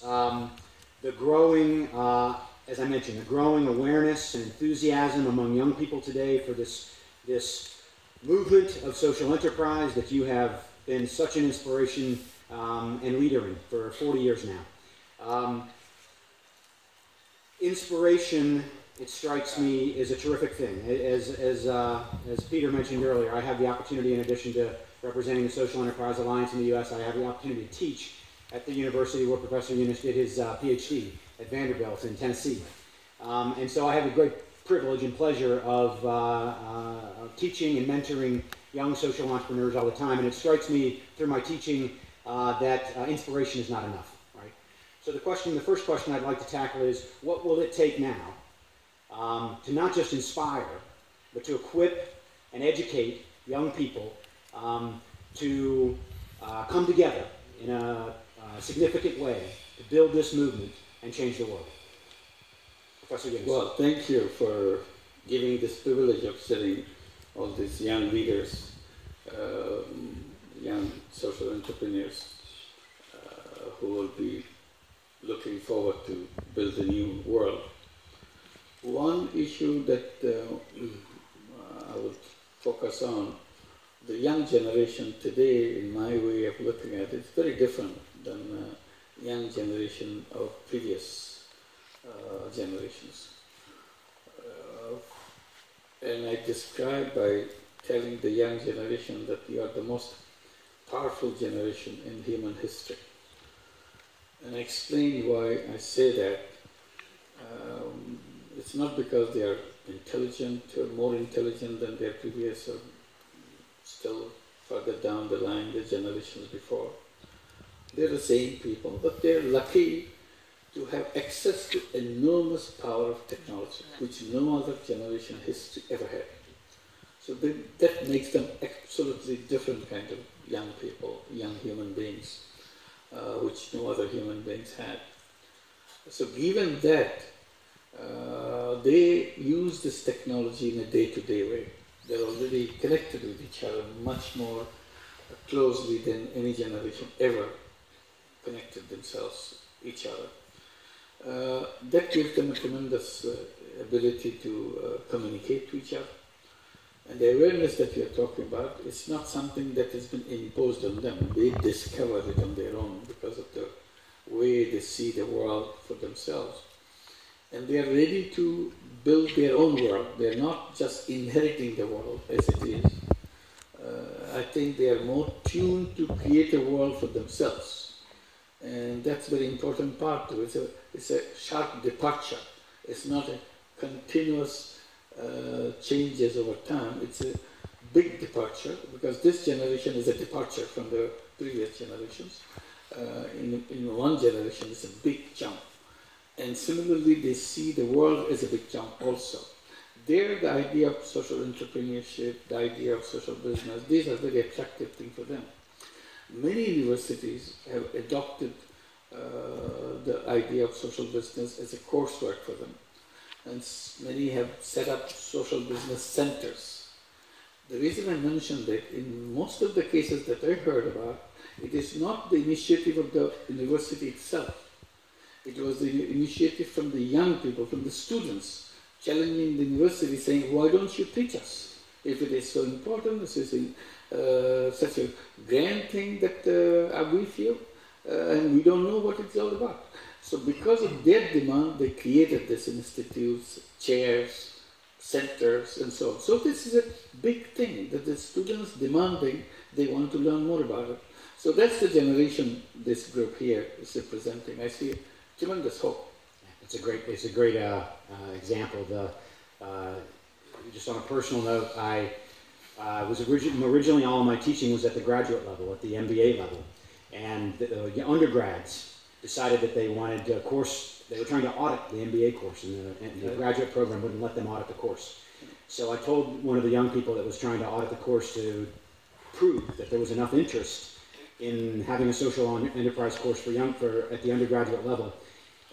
The growing, as I mentioned, the growing awareness and enthusiasm among young people today for this movement of social enterprise that you have been such an inspiration and leader in for 40 years now. Inspiration, it strikes me, is a terrific thing. As Peter mentioned earlier, I have the opportunity, in addition to representing the Social Enterprise Alliance in the U.S., I have the opportunity to teach at the university where Professor Yunus did his PhD at Vanderbilt in Tennessee. And so I have the great privilege and pleasure of teaching and mentoring young social entrepreneurs all the time. And it strikes me through my teaching that inspiration is not enough, right? So the first question I'd like to tackle is, what will it take now to not just inspire, but to equip and educate young people to come together in a significant way to build this movement and change the world? Professor Yunus. Well, thank you for giving this privilege of sitting all these young leaders, young social entrepreneurs who will be looking forward to build a new world. One issue that I would focus on, the young generation today, in my way of looking at it, is very different than young generation of previous generations. And I describe by telling the young generation that you are the most powerful generation in human history. And I explain why I say that. It's not because they are intelligent or more intelligent than their previous or still further down the line, the generations before. They're the same people, but they're lucky to have access to enormous power of technology, which no other generation history ever had. So that makes them absolutely different kind of young people, young human beings, which no other human beings had. So given that, they use this technology in a day-to-day way. They're already connected with each other much more closely than any generation ever connected themselves, each other. That gives them a tremendous ability to communicate to each other. And the awareness that we are talking about is not something that has been imposed on them. They discovered it on their own because of the way they see the world for themselves. And they are ready to build their own world. They are not just inheriting the world as it is. I think they are more tuned to create a world for themselves. And that's a very important part to it. It's a sharp departure. It's not a continuous changes over time. It's a big departure, because this generation is a departure from the previous generations. In one generation, it's a big jump. And similarly, they see the world as a big jump also. There, the idea of social entrepreneurship, the idea of social business, these are very attractive things for them. Many universities have adopted the idea of social business as a coursework for them. And many have set up social business centers. The reason I mentioned that, in most of the cases that I heard about, it is not the initiative of the university itself. It was the initiative from the young people, from the students, challenging the university, saying, why don't you teach us? If it is so important, this is such a grand thing that we feel, and we don't know what it's all about. So because of their demand, they created these institutes, chairs, centers, and so on. So this is a big thing, that the students demanding, they want to learn more about it. So that's the generation this group here is representing. I see tremendous hope. It's a great example. Just on a personal note, I was originally all of my teaching was at the graduate level, at the MBA level, and the undergrads decided that they wanted a course. They were trying to audit the MBA course, and the graduate program wouldn't let them audit the course. So I told one of the young people that was trying to audit the course to prove that there was enough interest in having a social enterprise course at the undergraduate level.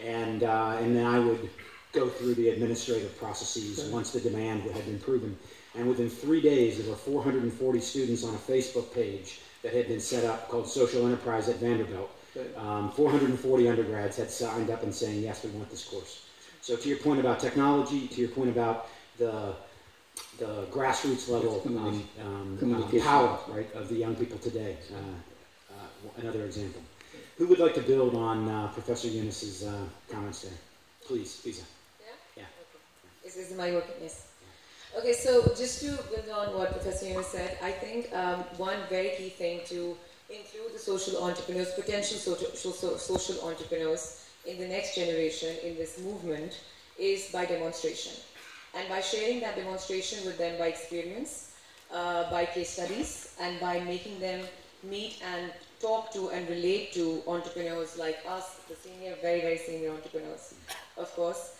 And then I would go through the administrative processes once the demand had been proven. And within 3 days, there were 440 students on a Facebook page that had been set up called Social Enterprise at Vanderbilt. 440 undergrads had signed up and saying, yes, we want this course. So to your point about technology, to your point about the grassroots level power, right, of the young people today, another example. Who would like to build on Professor Yunus's comments there? Please, Lisa. Yeah? Okay. Is my working? Yes. Okay, so just to build on what Professor Yunus said, I think one very key thing to include the social entrepreneurs, potential social entrepreneurs in the next generation in this movement is by demonstration. And by sharing that demonstration with them by experience, by case studies, and by making them meet and talk to and relate to entrepreneurs like us, the senior, very, very senior entrepreneurs, of course,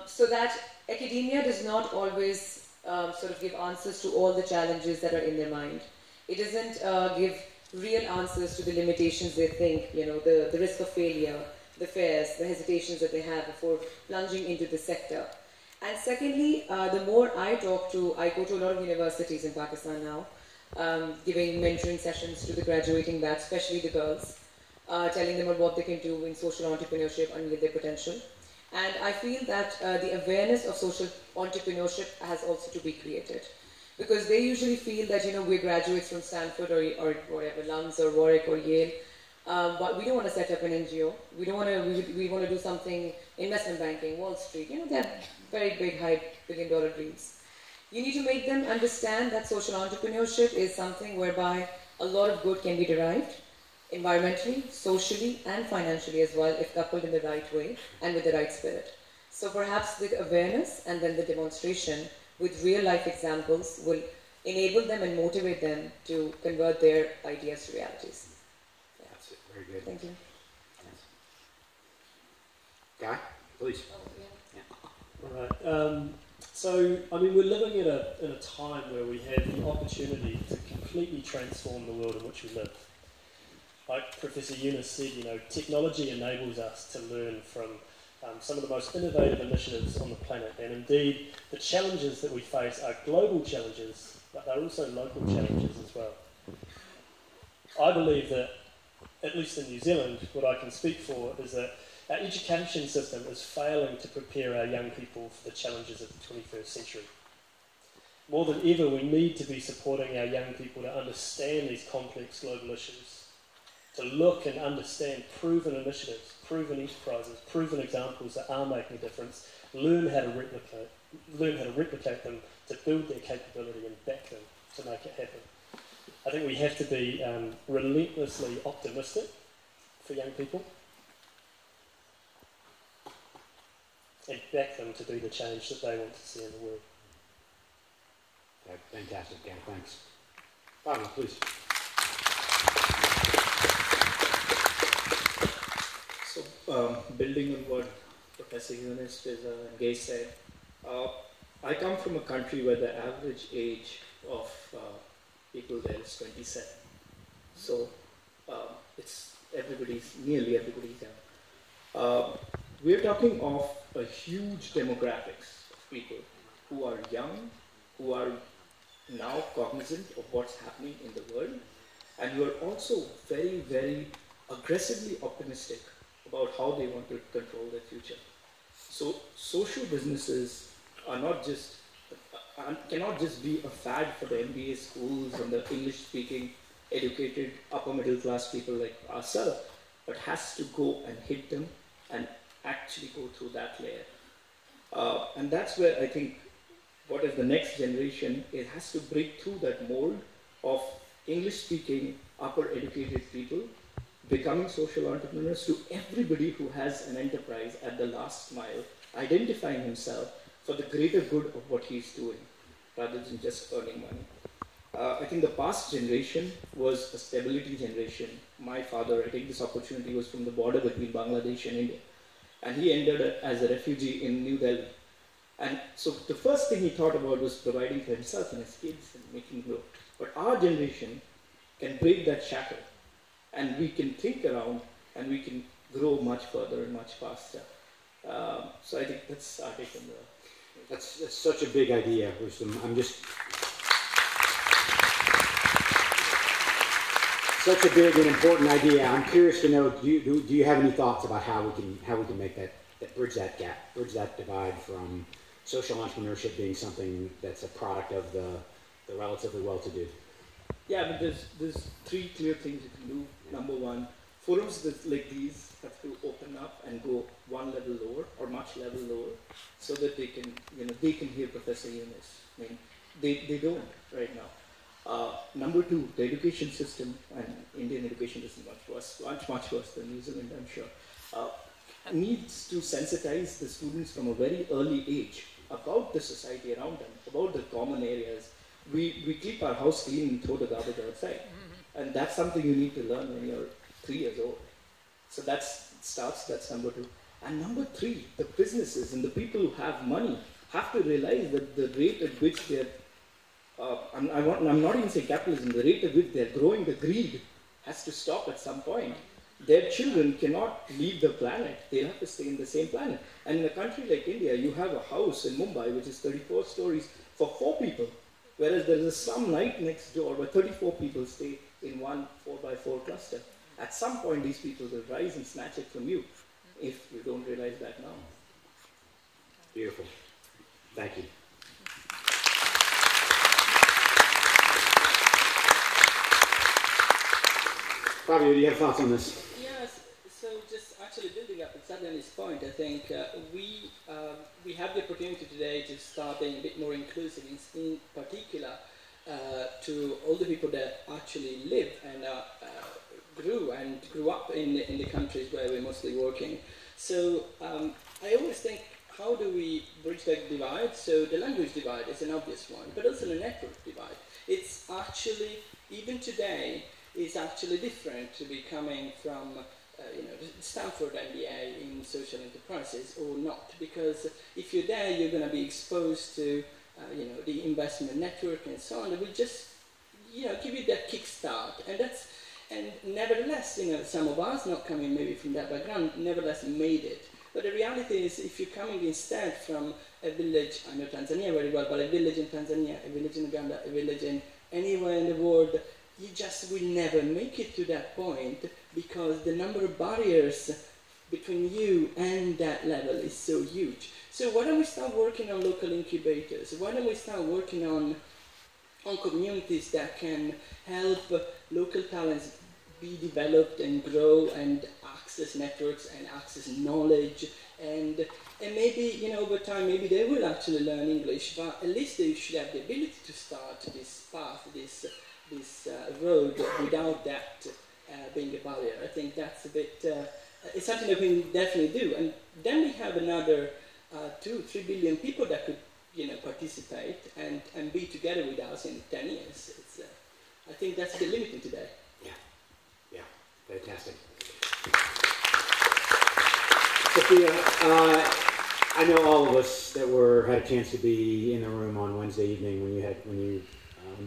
so that academia does not always sort of give answers to all the challenges that are in their mind. It doesn't give real answers to the limitations they think, the risk of failure, the fears, the hesitations that they have before plunging into the sector. And secondly, the more I go to a lot of universities in Pakistan now, giving mentoring sessions to the graduating batch, especially the girls, telling them about what they can do in social entrepreneurship and with their potential. And I feel that the awareness of social entrepreneurship has also to be created. Because they usually feel that, we're graduates from Stanford or whatever, LUMS or Warwick or Yale, but we don't want to set up an NGO. We want to do something, investment banking, Wall Street, they're very big, high billion-dollar dreams. You need to make them understand that social entrepreneurship is something whereby a lot of good can be derived, environmentally, socially, and financially as well, if coupled in the right way and with the right spirit. So perhaps the awareness and then the demonstration with real-life examples will enable them and motivate them to convert their ideas to realities. Yeah. That's it. Very good. Thank you. Guy, please. Oh, yeah. All right. So, we're living in a time where we have the opportunity to completely transform the world in which we live. Like Professor Yunus said, technology enables us to learn from some of the most innovative initiatives on the planet, and indeed the challenges that we face are global challenges, but they're also local challenges as well. I believe that, at least in New Zealand, what I can speak for is that our education system is failing to prepare our young people for the challenges of the 21st century. More than ever, we need to be supporting our young people to understand these complex global issues, to look and understand proven initiatives, proven enterprises, proven examples that are making a difference, learn how to replicate them to build their capability and back them to make it happen. I think we have to be relentlessly optimistic for young people and back them to do the change that they want to see in the world. Okay, fantastic, Dan. Thanks. Pablo, please. So, building on what Professor Yunus and Gay said, I come from a country where the average age of people there is 27. So, it's nearly everybody's young. We're talking of a huge demographics of people who are young, who are now cognizant of what's happening in the world, and who are also very, very aggressively optimistic about how they want to control their future. So social businesses are cannot just be a fad for the MBA schools and the English-speaking, educated, upper middle class people like ourselves, but has to go and hit them and actually go through that layer. And that's where I think what is the next generation, it has to break through that mold of English-speaking, upper educated people becoming social entrepreneurs to everybody who has an enterprise at the last mile, identifying himself for the greater good of what he's doing, rather than just earning money. I think the past generation was a stability generation. My father, I think this opportunity was from the border between Bangladesh and India. And he ended as a refugee in New Delhi. And so the first thing he thought about was providing for himself and his kids and making grow. But our generation can break that shackle, and we can think around and we can grow much further and much faster. So I think that's our take on That's such a big idea, I'm just... such a big and important idea. I'm curious to know, do you have any thoughts about how we can make that bridge that gap, bridge that divide from social entrepreneurship being something that's a product of the relatively well-to-do? Yeah, but there's three clear things you can do. Number one, forums like these have to open up and go one level lower or much level lower, so that they can hear Professor Yunus. I mean, they don't right now. Number two, the education system, and Indian education is much worse than New Zealand, I'm sure, needs to sensitize the students from a very early age about the society around them, about the common areas. We keep our house clean and throw the garbage outside. And that's something you need to learn when you're 3 years old. So that's number two. And number three, the businesses and the people who have money have to realize that the rate at which they're, I'm not even saying capitalism, the rate at which they're growing the greed has to stop at some point. Their children cannot leave the planet. They'll have to stay in the same planet. And in a country like India, you have a house in Mumbai which is 34 stories for 4 people, whereas there is a slum right next door where 34 people stay in one 4x4 cluster. At some point, these people will rise and snatch it from you if you don't realize that now. Beautiful. Thank you. Fabio, do you have thoughts on this? Yes, so just actually building up exactly on this point, I think we have the opportunity today to start being a bit more inclusive, in particular to all the people that actually live and grew up in the countries where we're mostly working. So I always think, how do we bridge that divide? So the language divide is an obvious one, but also the network divide. It's actually, even today, is actually different to be coming from Stanford MBA in social enterprises or not, because if you're there, you're going to be exposed to the investment network and so on. That will just give you that kickstart, and nevertheless, some of us not coming maybe from that background, nevertheless made it. But the reality is, if you're coming instead from a village, I know Tanzania very well, but a village in Tanzania, a village in Uganda, a village in anywhere in the world, you just will never make it to that point, because the number of barriers between you and that level is so huge. So why don't we start working on local incubators? Why don't we start working on communities that can help local talents be developed and grow and access networks and access knowledge, and maybe over time maybe they will actually learn English, but at least they should have the ability to start this path, this road without that being a barrier. I think that's a bit, it's something that we can definitely do. And then we have another 2-3 billion people that could participate and be together with us in 10 years. I think that's the limiting today. Yeah, fantastic. Sophia, I know all of us that had a chance to be in the room on Wednesday evening when you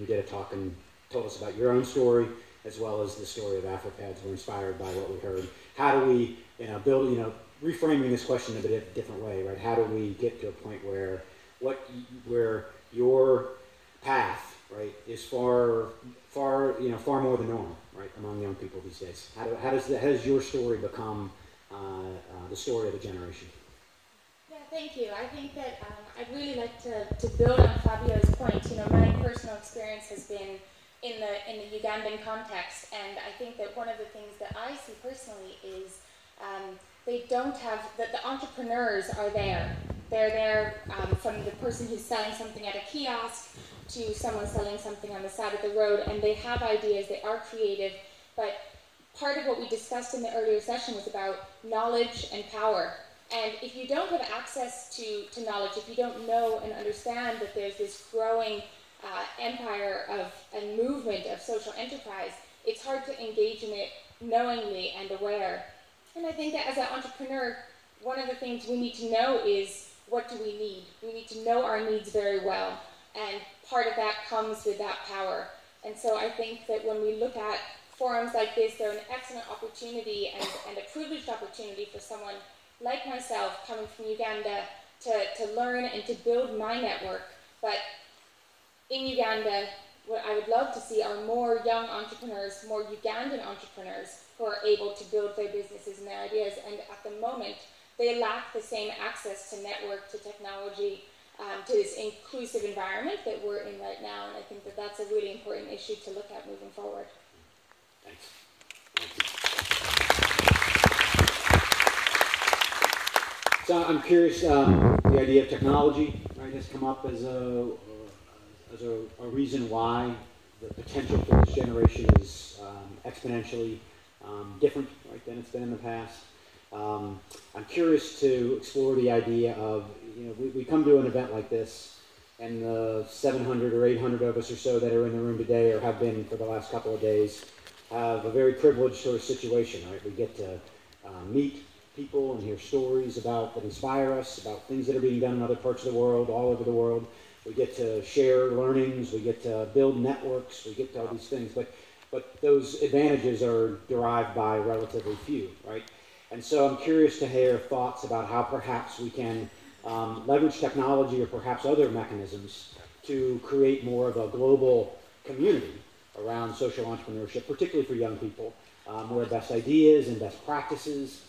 did a talk and told us about your own story, as well as the story of AfroPads. Were inspired by what we heard. How do we, build, reframing this question in a bit different way, right? How do we get to a point where your path, right, is far more the norm, right, among young people these days? How does your story become the story of a generation? Yeah, thank you. I think that I'd really like to build on Fabio's point. My personal experience has been in the Ugandan context, and I think that one of the things that I see personally is they don't have, the entrepreneurs are there. They're there from the person who's selling something at a kiosk to someone selling something on the side of the road, and they have ideas, they are creative, but part of what we discussed in the earlier session was about knowledge and power. And if you don't have access to knowledge, if you don't know and understand that there's this growing empire and movement of social enterprise, it's hard to engage in it knowingly and aware. And I think that as an entrepreneur, one of the things we need to know is, what do we need? We need to know our needs very well, and part of that comes with that power. And so I think that when we look at forums like this, they're an excellent opportunity and a privileged opportunity for someone like myself coming from Uganda to learn and to build my network. But in Uganda, what I would love to see are more young entrepreneurs, more Ugandan entrepreneurs who are able to build their businesses and their ideas. And at the moment, they lack the same access to network, to technology, to this inclusive environment that we're in right now. And I think that that's a really important issue to look at moving forward. Thanks. So I'm curious, the idea of technology, right, has come up as a reason why the potential for this generation is exponentially different, right, than it's been in the past. I'm curious to explore the idea of, we come to an event like this, and the 700 or 800 of us or so that are in the room today, or have been for the last couple of days, have a very privileged sort of situation, right? We get to meet people and hear stories that inspire us, about things that are being done in other parts of the world, all over the world. We get to share learnings, we get to build networks, we get to all these things, but those advantages are derived by relatively few, right? And so I'm curious to hear thoughts about how perhaps we can leverage technology or perhaps other mechanisms to create more of a global community around social entrepreneurship, particularly for young people, where best ideas and best practices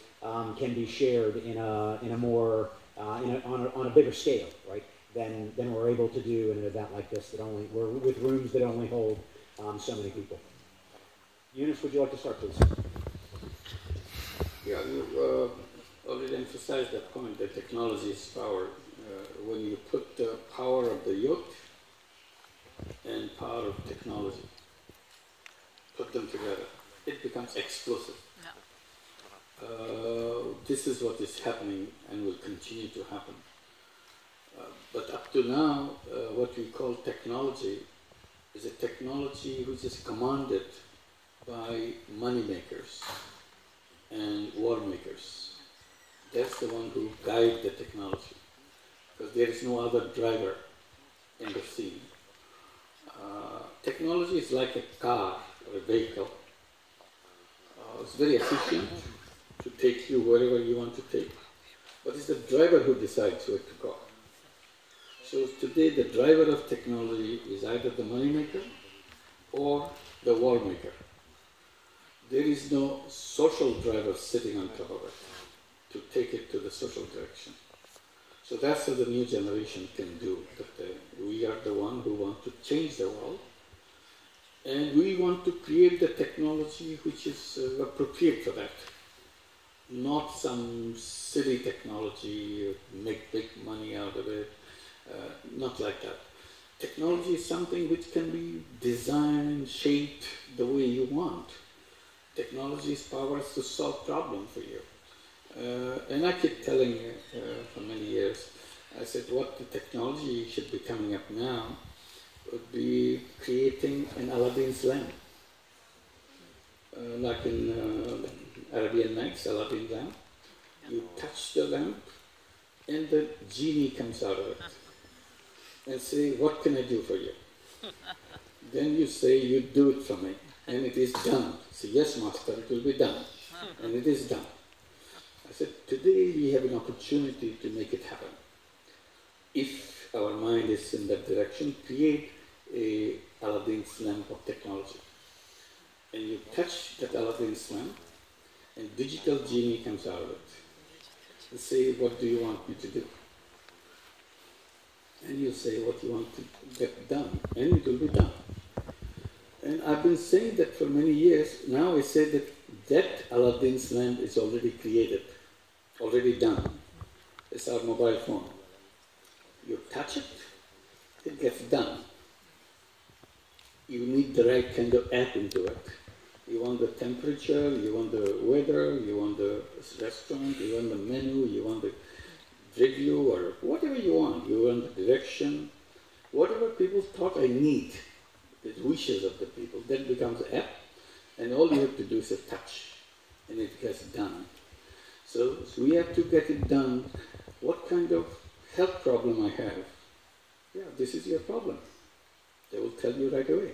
can be shared on a bigger scale, right? Than we're able to do in an event like this with rooms that only hold so many people. Yunus, would you like to start, please? Yeah, you already emphasized that point, that technology is power. When you put the power of the youth and power of technology, put them together, it becomes explosive. This is what is happening and will continue to happen. But up to now, what we call technology is a technology which is commanded by money makers and war makers. That's the one who guide the technology, because there is no other driver in the scene. Technology is like a car or a vehicle. It's very efficient to take you wherever you want to take, but it's the driver who decides where to go. So today the driver of technology is either the money maker or the war maker. There is no social driver sitting on top of it to take it to the social direction. So that's what the new generation can do, that we are the one who want to change the world, and we want to create the technology which is appropriate for that. Not some silly technology, make big money out of it, not like that. Technology is something which can be designed, shaped the way you want. Technology's power is to solve problems for you. And I keep telling for many years, I said what the technology should be coming up now would be creating an Aladdin's lamp. Like in Arabian Nights, Aladdin's lamp. You touch the lamp and the genie comes out of it and say, what can I do for you? Then you say, you do it for me, and it is done. Say, yes, master, it will be done. And it is done. I said, today we have an opportunity to make it happen. If our mind is in that direction, create a Aladdin's lamp of technology. And you touch that Aladdin's lamp, and digital genie comes out of it. And say, what do you want me to do? And you say what you want to get done, and it will be done. And I've been saying that for many years. Now I say that Aladdin's lamp is already created, already done. It's our mobile phone. You touch it, it gets done. You need the right kind of app into it. You want the temperature, you want the weather, you want the restaurant, you want the menu, you want the review, or whatever you want. You want the direction. Whatever people thought I need, the wishes of the people, that becomes an app, and all you have to do is a touch, and it gets done. So we have to get it done. What kind of health problem I have? Yeah, this is your problem. They will tell you right away.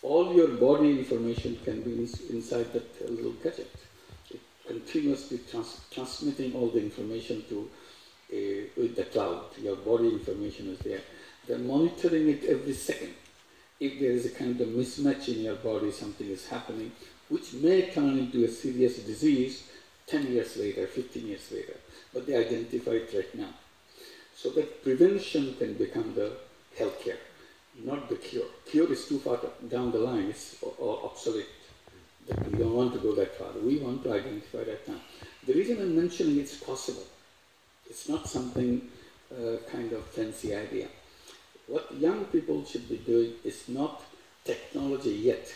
All your body information can be inside that little gadget. It continuously transmitting all the information to with the cloud. Your body information is there. They're monitoring it every second. if there is a kind of mismatch in your body, something is happening, which may turn into a serious disease 10 years later, 15 years later, but they identify it right now. So that prevention can become the healthcare, not the cure. Cure is too far down the line, it's obsolete. We don't want to go that far. We want to identify that now. The reason I'm mentioning it's possible. It's not something kind of fancy idea. What young people should be doing is not technology yet,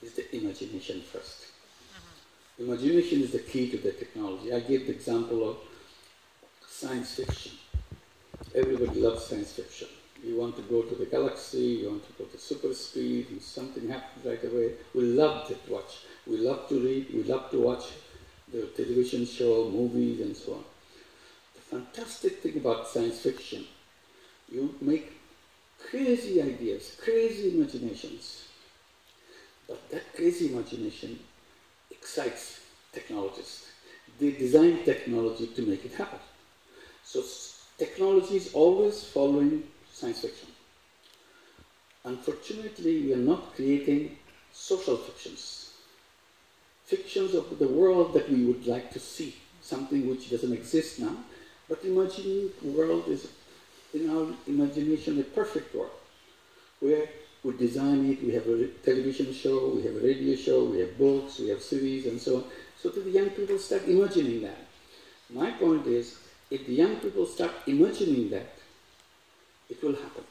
it's the imagination first. Imagination is the key to the technology. I gave the example of science fiction. Everybody loves science fiction. You want to go to the galaxy, you want to go to super speed, and something happens right away. We love to watch. We love to read, we love to watch the television show, movies, and so on. The fantastic thing about science fiction, you make crazy ideas, crazy imaginations. But that crazy imagination excites technologists. They design technology to make it happen. So technology is always following science fiction. Unfortunately, we are not creating social fictions. Fictions of the world that we would like to see, something which doesn't exist now, but imagining the world is, in our imagination, a perfect world, where we design it, we have a television show, we have a radio show, we have books, we have series, and so on, so that the young people start imagining that. My point is, if the young people start imagining that, it will happen.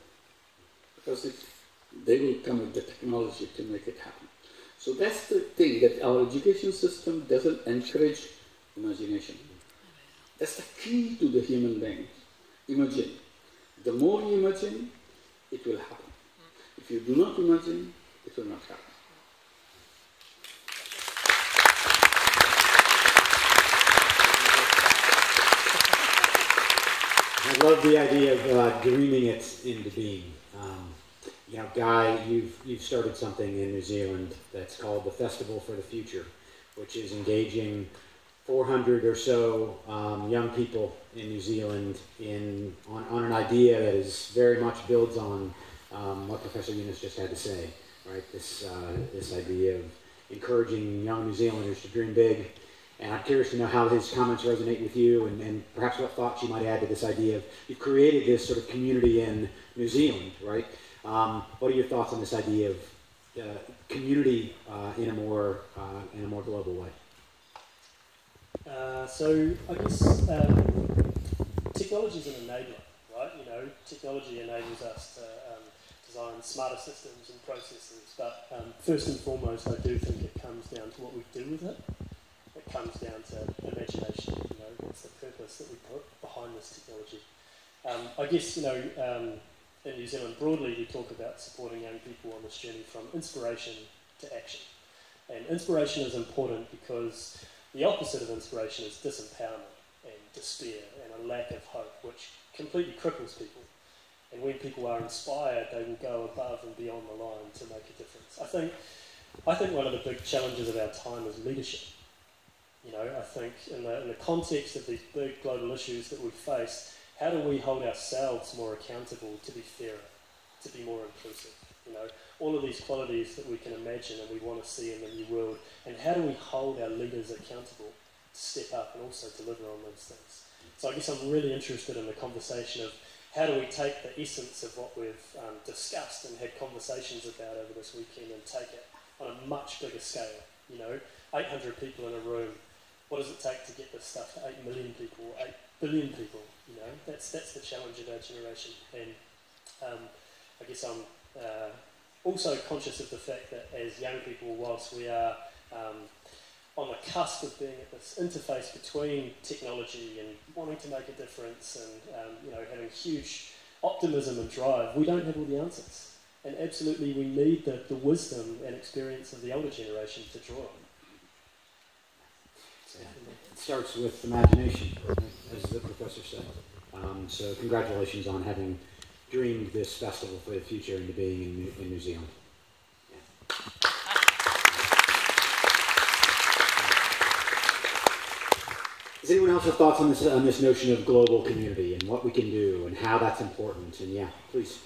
Because they will come with the technology to make it happen. So that's the thing, that our education system doesn't encourage imagination. That's the key to the human being. Imagine. The more you imagine, it will happen. If you do not imagine, it will not happen. I love the idea of dreaming it into being. You know, Guy, you've started something in New Zealand that's called the Festival for the Future, which is engaging 400 or so young people in New Zealand on an idea that is very much builds on what Professor Yunus just had to say, right? This idea of encouraging young New Zealanders to dream big. And I'm curious to know how his comments resonate with you, and perhaps what thoughts you might add to this idea of, you've created this sort of community in New Zealand, right? What are your thoughts on this idea of community in a more global way? So I guess technology is an enabler, right? You know, technology enables us to design smarter systems and processes, but first and foremost, I do think it comes down to what we do with it. It comes down to imagination. You know, what's the purpose that we put behind this technology? I guess, you know, in New Zealand broadly, we talk about supporting young people on this journey from inspiration to action. And inspiration is important because the opposite of inspiration is disempowerment and despair and a lack of hope, which completely cripples people. And when people are inspired, they will go above and beyond the line to make a difference. I think one of the big challenges of our time is leadership. You know, I think in the context of these big global issues that we face, how do we hold ourselves more accountable to be fairer, to be more inclusive? You know, all of these qualities that we can imagine and we want to see in the new world, and how do we hold our leaders accountable to step up and also deliver on those things? So I guess I'm really interested in the conversation of how do we take the essence of what we've discussed and had conversations about over this weekend and take it on a much bigger scale. You know, 800 people in a room. What does it take to get this stuff to 8 million people, 8 billion people? You know, that's the challenge of our generation. And I guess I'm also conscious of the fact that as young people, whilst we are on the cusp of being at this interface between technology and wanting to make a difference and you know, having huge optimism and drive, we don't have all the answers. And absolutely we need the wisdom and experience of the older generation to draw on. It starts with imagination, as the professor said. So congratulations on having dreamed this festival for the future into being in New Zealand. Yeah. Does anyone else have thoughts on this notion of global community and what we can do and how that's important? And yeah, please.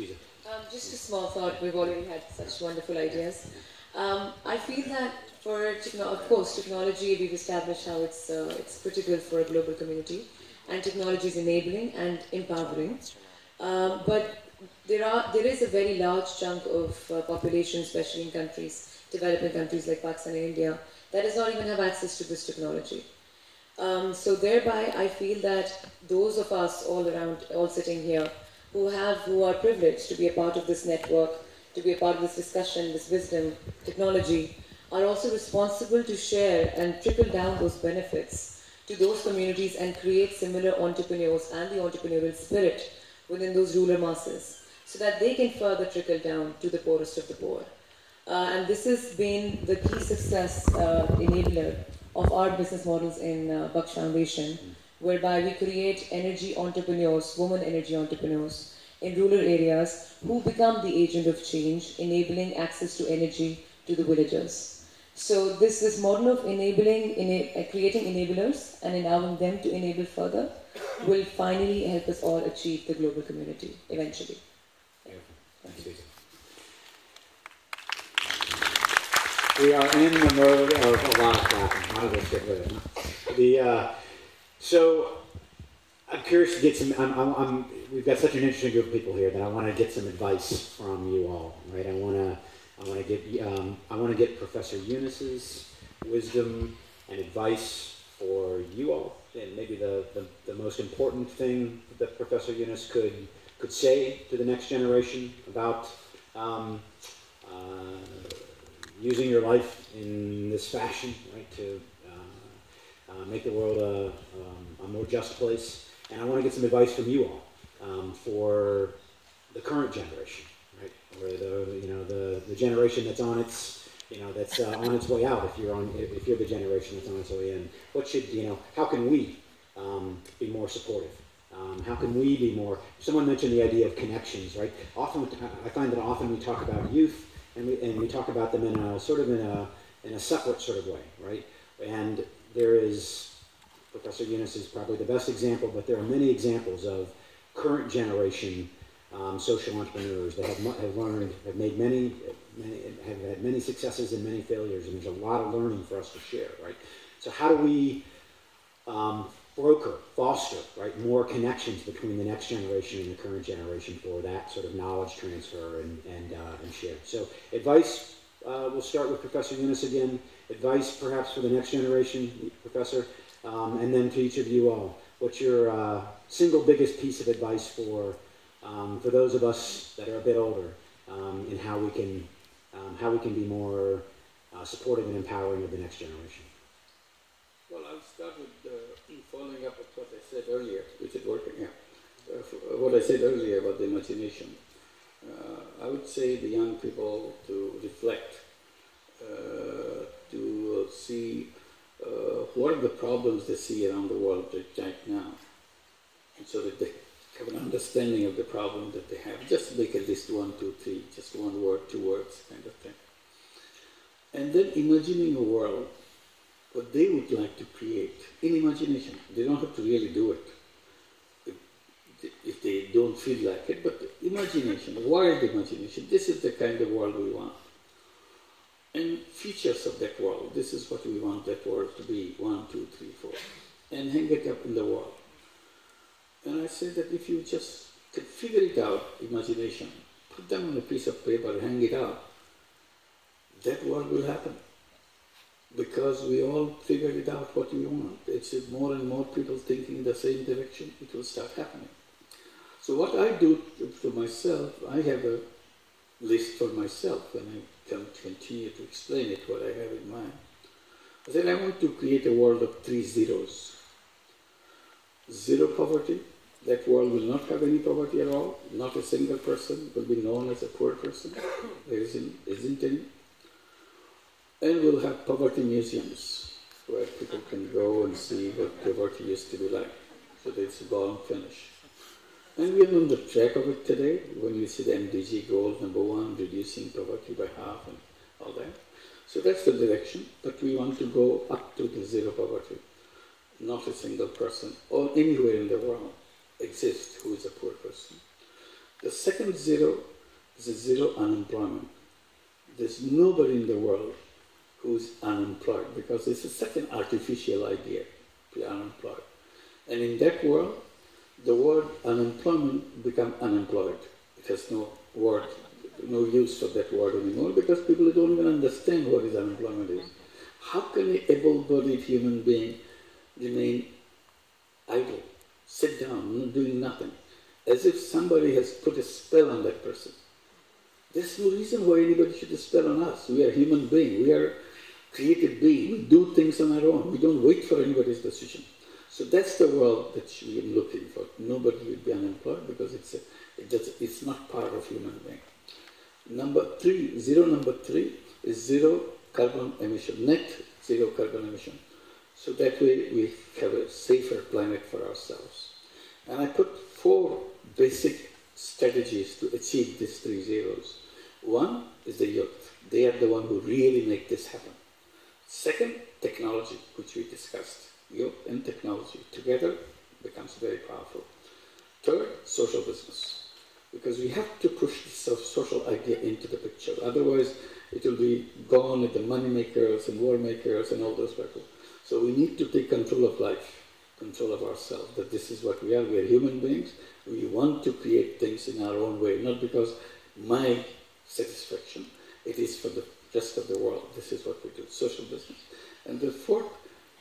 Just a small thought, we've already had such wonderful ideas. I feel that of course, technology, we've established how it's critical for a global community, and technology is enabling and empowering. But there is a very large chunk of population, especially in developing countries like Pakistan and India, that does not even have access to this technology. So thereby, I feel that those of us all sitting here, who are privileged to be a part of this network, to be a part of this discussion, this wisdom, technology, are also responsible to share and trickle down those benefits to those communities and create similar entrepreneurs and the entrepreneurial spirit within those rural masses, so that they can further trickle down to the poorest of the poor. And this has been the key success enabler of our business models in Baksh Foundation, whereby we create energy entrepreneurs, women energy entrepreneurs in rural areas who become the agent of change, enabling access to energy to the villagers. So this model of creating enablers and allowing them to enable further will finally help us all achieve the global community eventually. Thanks, Susan. We are in the mode of a lot of clapping. Might as well get rid of it. So I'm curious to get some. We've got such an interesting group of people here that I want to get some advice from you all. Right? I want to get Professor Yunus's wisdom and advice for you all, and maybe the most important thing that Professor Yunus could say to the next generation about using your life in this fashion, right, to make the world a more just place. And I want to get some advice from you all for the current generation, right, or the generation that's on its on its way out. If you're the generation that's on its way in, how can we be more supportive? How can we be more? Someone mentioned the idea of connections, right? Often I find that often we talk about youth. And we talk about them in a separate sort of way, right? And there is, Professor Yunus is probably the best example, but there are many examples of current generation social entrepreneurs that have made have had many successes and many failures, and there's a lot of learning for us to share, right? So how do we foster, right, more connections between the next generation and the current generation for that sort of knowledge transfer and share? So advice, we'll start with Professor Yunus again. Advice perhaps for the next generation, Professor, and then to each of you all. What's your single biggest piece of advice for those of us that are a bit older in how we can be more supportive and empowering of the next generation? Well, I'll start with following up with what I said earlier. Is it working? Yeah. What I said earlier about the imagination. I would say the young people to reflect, to see what are the problems they see around the world right now, and so that they have an understanding of the problem that they have. Just make at least 1, 2, 3, just 1 word, 2 words kind of thing. And then imagining a world what they would like to create in imagination. They don't have to really do it if they don't feel like it, but imagination, wild imagination, this is the kind of world we want. And features of that world, this is what we want that world to be, 1, 2, 3, 4, and hang it up in the wall. And I say that if you just can figure it out, imagination, put them on a piece of paper, hang it out, that world will happen. Because we all figured it out what we want. It's more and more people thinking in the same direction, it will start happening. So what I do for myself, I have a list for myself when I continue to explain it, what I have in mind. I said I want to create a world of 3 zeros. 0 poverty, that world will not have any poverty at all, not a single person will be known as a poor person, there isn't any. And we'll have poverty museums where people can go and see what poverty used to be like. So that's a gone finish. And we are on the track of it today when we see the MDG goal #1, reducing poverty by half and all that. So that's the direction, but we want to go up to the 0 poverty. Not a single person or anywhere in the world exists who is a poor person. The second 0 is a zero unemployment. There's nobody in the world who's unemployed, because it's such an artificial idea to be unemployed. And in that world, the word unemployment become unemployed. It has no word, no use for that word anymore, because people don't even understand what is unemployment is. How can an able-bodied human being remain idle, sit down, not doing nothing, as if somebody has put a spell on that person? There's no reason why anybody should spell on us. We are human beings. We are created beings. We do things on our own. We don't wait for anybody's decision. So that's the world that we are looking for. Nobody will be unemployed, because it's not part of human being. Zero number three is zero carbon emission, net zero carbon emission. So that way we have a safer planet for ourselves. And I put 4 basic strategies to achieve these 3 zeros. One is the youth. They are the one who really make this happen. Second, technology, which we discussed. Youth and technology together becomes very powerful. Third, social business. Because we have to push this social idea into the picture. Otherwise, it will be gone with the money makers and war makers and all those people. So we need to take control of life, control of ourselves, that this is what we are. We are human beings. We want to create things in our own way, not because my satisfaction. It is for the rest of the world. This is what we do, social business. And the fourth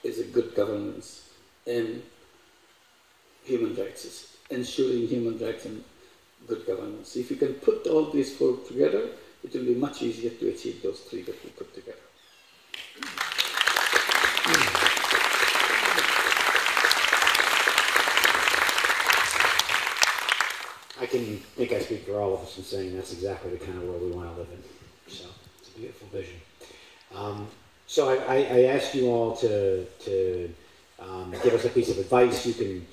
is a good governance and human rights, ensuring human rights and good governance. If you can put all these 4 together, it will be much easier to achieve those 3 that we put together. I think I speak for all of us in saying that's exactly the kind of world we want to live in. So it's a beautiful vision. So I asked you all to give us a piece of advice. You can,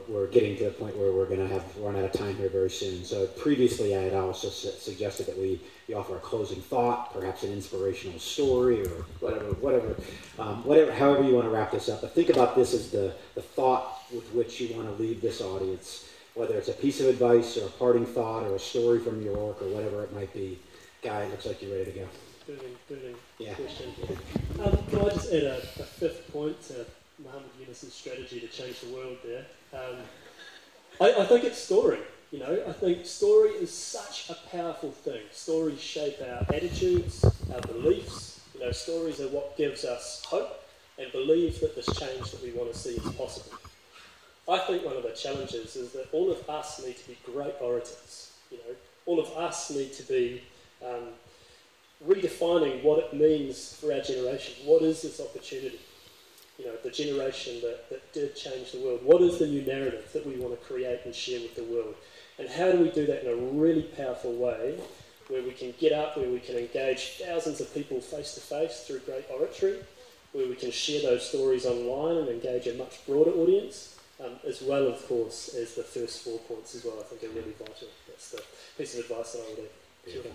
we're getting to the point where we're going to run out of time here very soon. So previously I had also suggested that we offer a closing thought, perhaps an inspirational story, or however you want to wrap this up. But think about this as the thought with which you want to leave this audience, whether it's a piece of advice or a parting thought or a story from your work or whatever it might be. Guy, it looks like you're ready to go. Burning Yeah. question. Can I just add a 5th point to Muhammad Yunus's strategy to change the world there? I think it's story. I think story is such a powerful thing. Stories shape our attitudes, our beliefs. Stories are what gives us hope and believe that this change that we want to see is possible. I think one of the challenges is that all of us need to be great orators. All of us need to be redefining what it means for our generation. What is this opportunity? The generation that did change the world. What is the new narrative that we want to create and share with the world? And how do we do that in a really powerful way, where we can get up, where we can engage thousands of people face to face through great oratory, where we can share those stories online and engage a much broader audience, as well, of course, as the first 4 points as well, I think are really vital. That's the piece of advice that I would have.